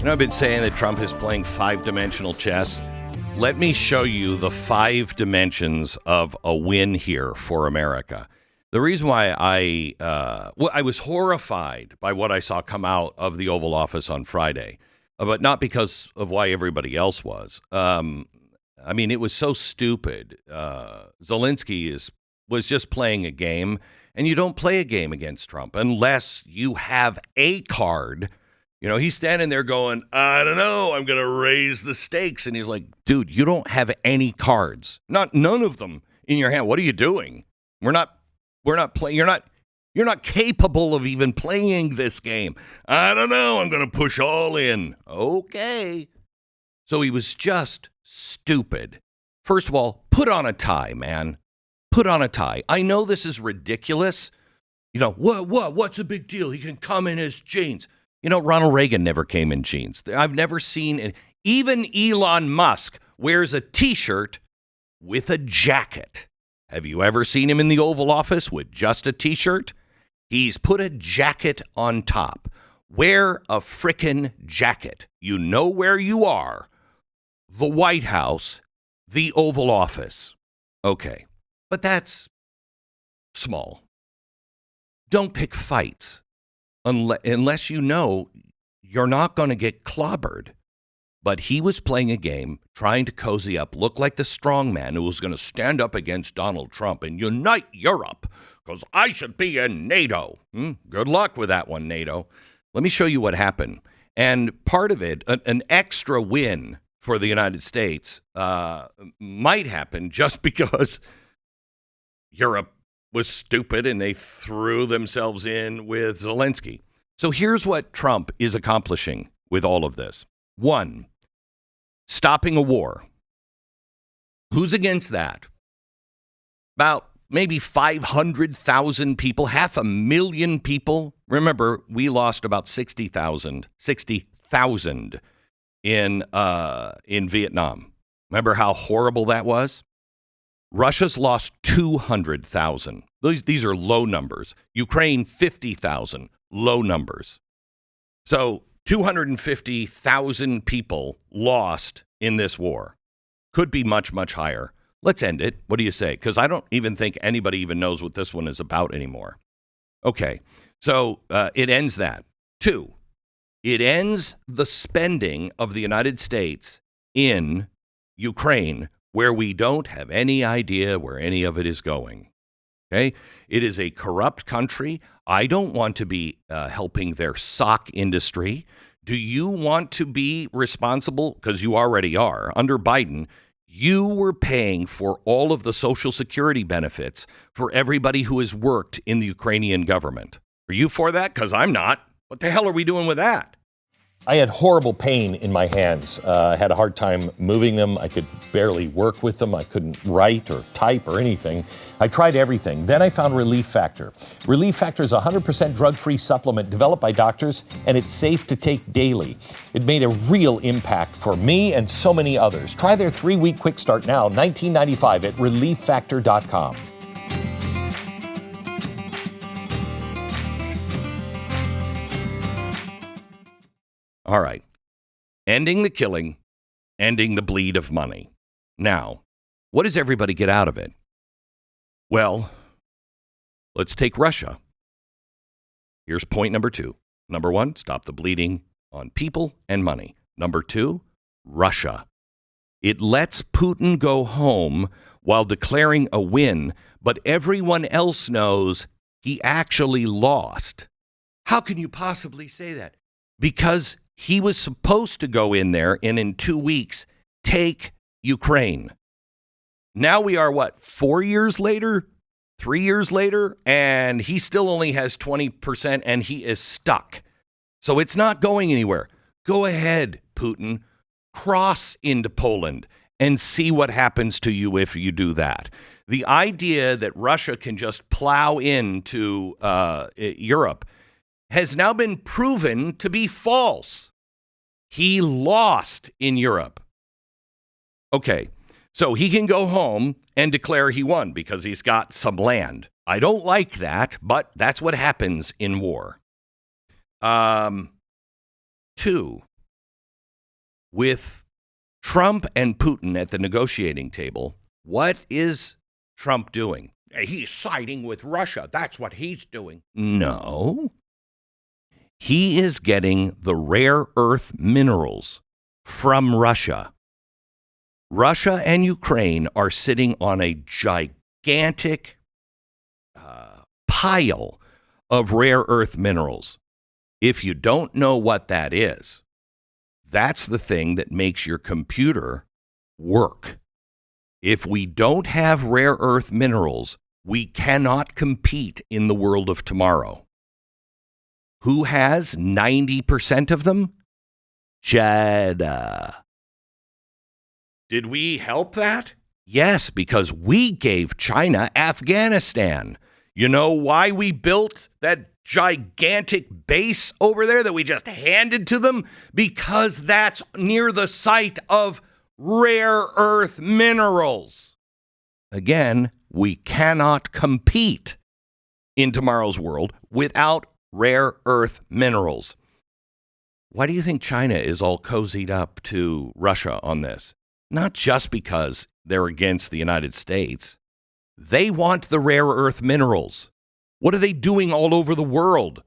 I've been saying that Trump is playing five-dimensional chess. Let me show you the 5 dimensions of a win here for America. The reason why I was horrified by what I saw come out of the Oval Office on Friday, but not because of why everybody else was. I mean, it was so stupid. Zelenskyy was just playing a game, and you don't play a game against Trump unless you have a card. You know, he's standing there going, I don't know, I'm going to raise the stakes. And he's like, dude, you don't have any cards. None of them in your hand. What are you doing? We're not playing. You're not capable of even playing this game. I don't know, I'm going to push all in. Okay. So he was just stupid. First of all, put on a tie, man. Put on a tie. I know this is ridiculous. You know, what's the big deal? He can come in his jeans. You know, Ronald Reagan never came in jeans. I've never seen it. Even Elon Musk wears a T-shirt with a jacket. Have you ever seen him in the Oval Office with just a T-shirt? He's put a jacket on top. Wear a frickin' jacket. You know where you are. The White House, the Oval Office. Okay, but that's small. Don't pick fights. Unless you know you're not going to get clobbered. But he was playing a game, trying to cozy up, look like the strong man who was going to stand up against Donald Trump and unite Europe, because I should be in NATO. Good luck with that one, NATO. Let me show you what happened. And part of it, an extra win for the United States might happen just because Europe was stupid and they threw themselves in with Zelenskyy. So here's what Trump is accomplishing with all of this. 1, stopping a war. Who's against that? About maybe 500,000 people, 500,000 people. Remember, we lost about 60,000 in Vietnam. Remember how horrible that was? Russia's lost 200,000. These are low numbers. Ukraine, 50,000, low numbers. So 250,000 people lost in this war. Could be much, much higher. Let's end it. What do you say? Because I don't even think anybody even knows what this one is about anymore. Okay, so it ends that. 2, it ends the spending of the United States in Ukraine, where we don't have any idea where any of it is going. Okay? It is a corrupt country. I don't want to be helping their sock industry. Do you want to be responsible? Because you already are. Under Biden, you were paying for all of the Social Security benefits for everybody who has worked in the Ukrainian government. Are you for that? Because I'm not. What the hell are we doing with that? I had horrible pain in my hands. I had a hard time moving them. I could barely work with them. I couldn't write or type or anything. I tried everything. Then I found Relief Factor. Relief Factor is a 100% drug-free supplement developed by doctors, and it's safe to take daily. It made a real impact for me and so many others. Try their 3-week quick start now, $19.95 at relieffactor.com. All right. Ending the killing, ending the bleed of money. Now, what does everybody get out of it? Well, let's take Russia. Here's point number 2. Number 1, stop the bleeding on people and money. Number 2, Russia. It lets Putin go home while declaring a win, but everyone else knows he actually lost. How can you possibly say that? Because he was supposed to go in there and in 2 weeks take Ukraine. Now we are, 4 years later? 3 years later? And he still only has 20% and he is stuck. So it's not going anywhere. Go ahead, Putin. Cross into Poland and see what happens to you if you do that. The idea that Russia can just plow into Europe has now been proven to be false. He lost in Europe. Okay, so he can go home and declare he won because he's got some land. I don't like that, but that's what happens in war. 2, with Trump and Putin at the negotiating table, what is Trump doing? He's siding with Russia. That's what he's doing. No. He is getting the rare earth minerals from Russia. Russia and Ukraine are sitting on a gigantic pile of rare earth minerals. If you don't know what that is, that's the thing that makes your computer work. If we don't have rare earth minerals, we cannot compete in the world of tomorrow. Who has 90% of them? China. Did we help that? Yes, because we gave China Afghanistan. You know why we built that gigantic base over there that we just handed to them? Because that's near the site of rare earth minerals. Again, we cannot compete in tomorrow's world without rare earth minerals. Why do you think China is all cozied up to Russia on this? Not just because they're against the United States. They want the rare earth minerals. What are they doing all over the world?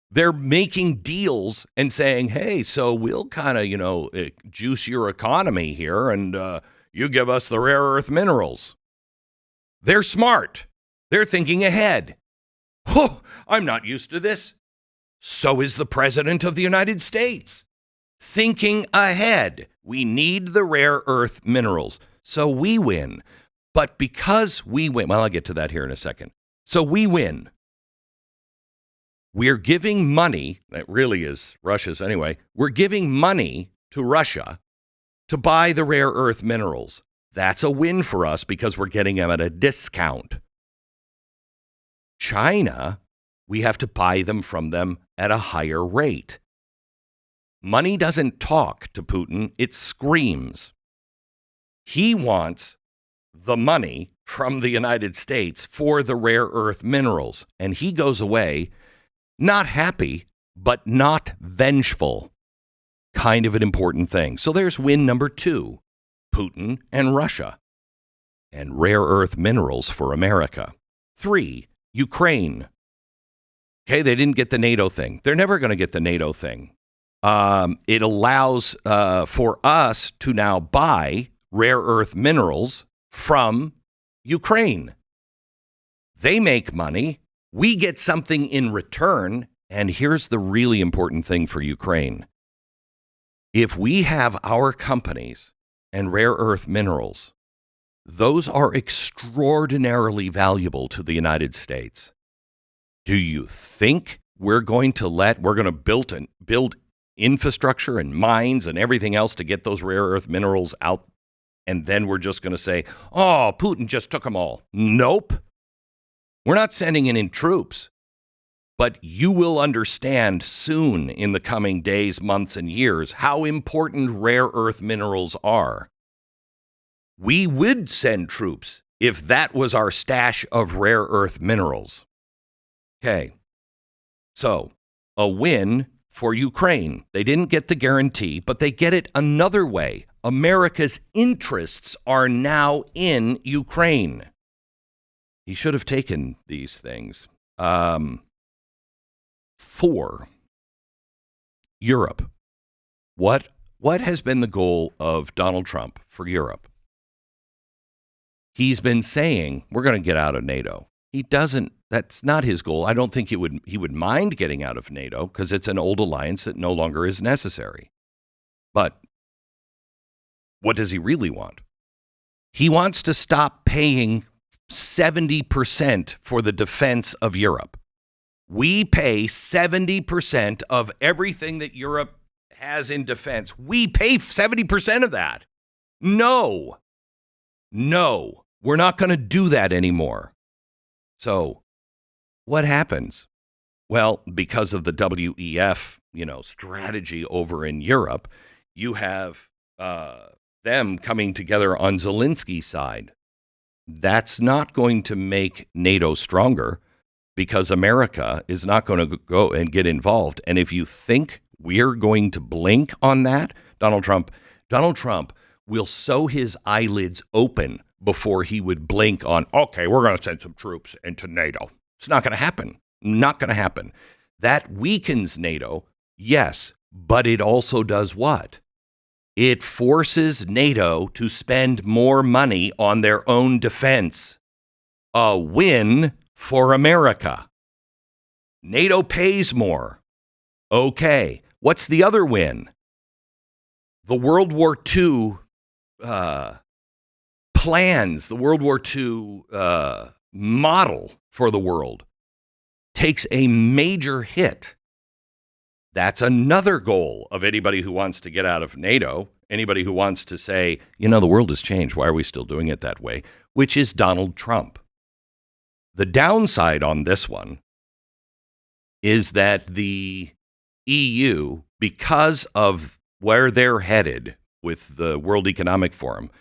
They're making deals and saying, hey, so we'll kind of, juice your economy here and you give us the rare earth minerals. They're smart. They're thinking ahead. Oh, I'm not used to this. So is the President of the United States. Thinking ahead. We need the rare earth minerals. So we win. But because we win, well, I'll get to that here in a second. So we win. We're giving money, that really is Russia's anyway, we're giving money to Russia to buy the rare earth minerals. That's a win for us because we're getting them at a discount. China, we have to buy them from them at a higher rate. Money doesn't talk to Putin, it screams. He wants the money from the United States for the rare earth minerals, and he goes away not happy, but not vengeful. Kind of an important thing. So there's win number 2, Putin and Russia, and rare earth minerals for America. 3, Ukraine. Okay, they didn't get the NATO thing. They're never going to get the NATO thing. It allows for us to now buy rare earth minerals from Ukraine. They make money. We get something in return. And here's the really important thing for Ukraine. If we have our companies and rare earth minerals, those are extraordinarily valuable to the United States. Do you think we're going to build infrastructure and mines and everything else to get those rare earth minerals out? And then we're just going to say, oh, Putin just took them all. Nope. We're not sending in troops. But you will understand soon in the coming days, months, and years how important rare earth minerals are. We would send troops if that was our stash of rare earth minerals. Okay. So, a win for Ukraine. They didn't get the guarantee, but they get it another way. America's interests are now in Ukraine. He should have taken these things. 4, Europe. What has been the goal of Donald Trump for Europe? He's been saying, we're going to get out of NATO. He doesn't, that's not his goal. I don't think he would mind getting out of NATO because it's an old alliance that no longer is necessary. But what does he really want? He wants to stop paying 70% for the defense of Europe. We pay 70% of everything that Europe has in defense. We pay 70% of that. No, we're not going to do that anymore. So what happens? Well, because of the WEF, strategy over in Europe, you have them coming together on Zelensky's side. That's not going to make NATO stronger because America is not going to go and get involved. And if you think we're going to blink on that, Donald Trump, Donald Trump will sew his eyelids open before he would blink on, okay, we're going to send some troops into NATO. It's not going to happen. Not going to happen. That weakens NATO, yes, but it also does what? It forces NATO to spend more money on their own defense. A win for America. NATO pays more. Okay, what's the other win? The World War II plans, the World War II model for the world takes a major hit. That's another goal of anybody who wants to get out of NATO, anybody who wants to say, the world has changed. Why are we still doing it that way? Which is Donald Trump. The downside on this one is that the EU, because of where they're headed with the World Economic Forum,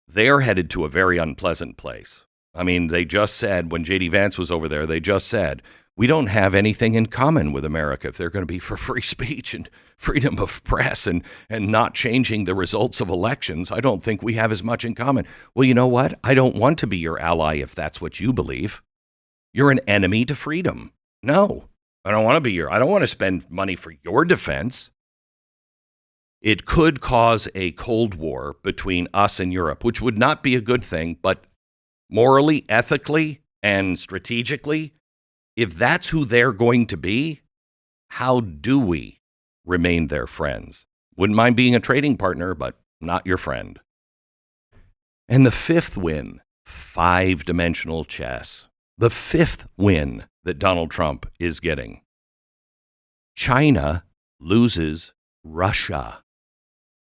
they're headed to a very unpleasant place. I mean, they just said, when JD Vance was over there, they just said, we don't have anything in common with America if they're going to be for free speech and freedom of press and not changing the results of elections. I don't think we have as much in common. Well, you know what? I don't want to be your ally if that's what you believe. You're an enemy to freedom. No, I don't want to spend money for your defense. It could cause a Cold War between us and Europe, which would not be a good thing, but morally, ethically, and strategically, if that's who they're going to be, how do we remain their friends? Wouldn't mind being a trading partner, but not your friend. And the fifth win, 5-dimensional chess. The fifth win that Donald Trump is getting. China loses Russia.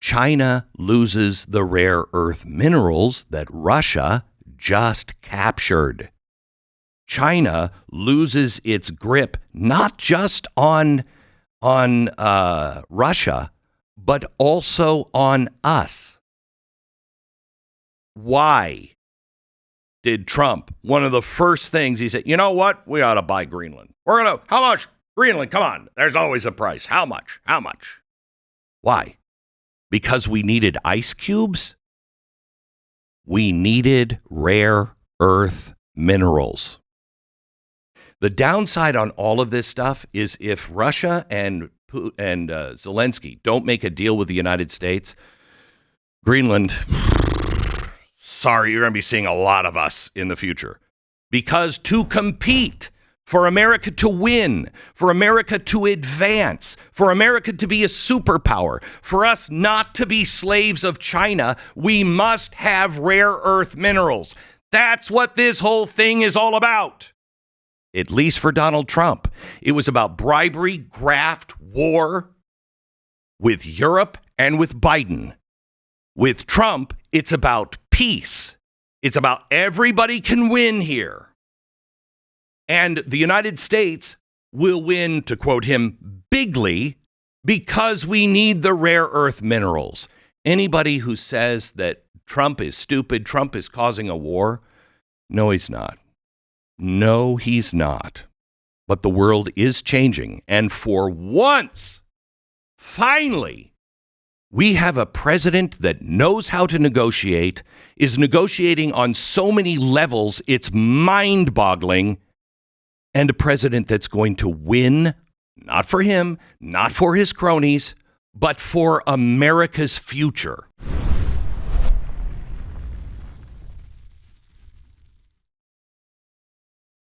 China loses the rare earth minerals that Russia just captured. China loses its grip not just on Russia, but also on us. Why did Trump, one of the first things he said, you know what? We ought to buy Greenland. How much? Greenland, come on. There's always a price. How much? Why? Because we needed ice cubes? We needed rare earth minerals. The downside on all of this stuff is if Russia and Zelenskyy don't make a deal with the United States, Greenland, sorry, you're going to be seeing a lot of us in the future. Because to compete, for America to win, for America to advance, for America to be a superpower, for us not to be slaves of China, we must have rare earth minerals. That's what this whole thing is all about. At least for Donald Trump. It was about bribery, graft, war with Europe and with Biden. With Trump, it's about peace. It's about everybody can win here. And the United States will win, to quote him, bigly, because we need the rare earth minerals. Anybody who says that Trump is stupid, Trump is causing a war, no, he's not. No, he's not. But the world is changing. And for once, finally, we have a president that knows how to negotiate, is negotiating on so many levels, it's mind-boggling, and a president that's going to win, not for him, not for his cronies, but for America's future.